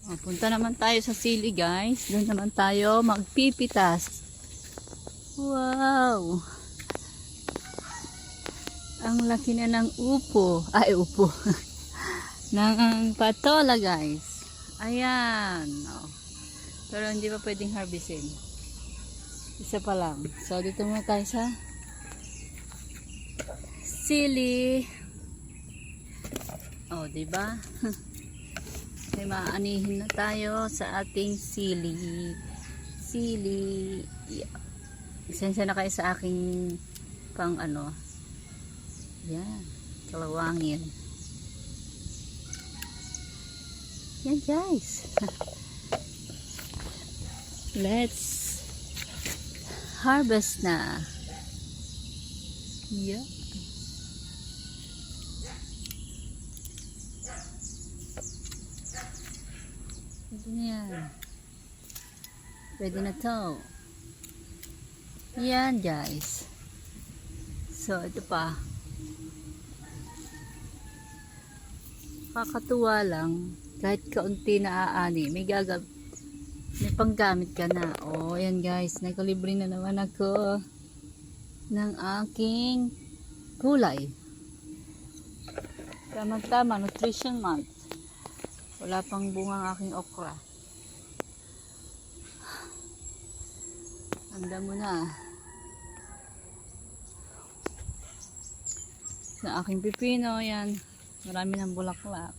Punta naman tayo sa sili guys. Doon naman tayo magpipitas. Wow! Ang laki na ng upo. Ay, upo. ng patola guys. Ayan. Oh. Pero hindi pa pwedeng harvestin. Isa pa lang. So, dito muna tayo sa sili. Oh, diba? May maanihin na tayo sa ating sili. Sili. Yeah. Isensya na kayo sa aking pang ano. Yan. Kalawangin. Yan guys. Let's harvest na. Yeah. Ito na yan. Pwede na to. Yan guys. So ito pa. Kakatuwa lang. Kahit kaunti na aani. May panggamit ka na. Oh, ayan guys. Nagkalibre na naman ako ng aking gulay. Tama-tama. Nutrition month. Wala pang bunga ang aking okra. Handa mo na. Sa aking pipino, yan. Marami ng bulaklak.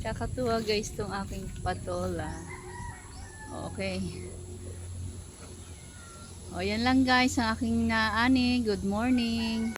Kakatuwa guys itong aking patola. Okay. O yan lang guys ang aking naani. Good morning.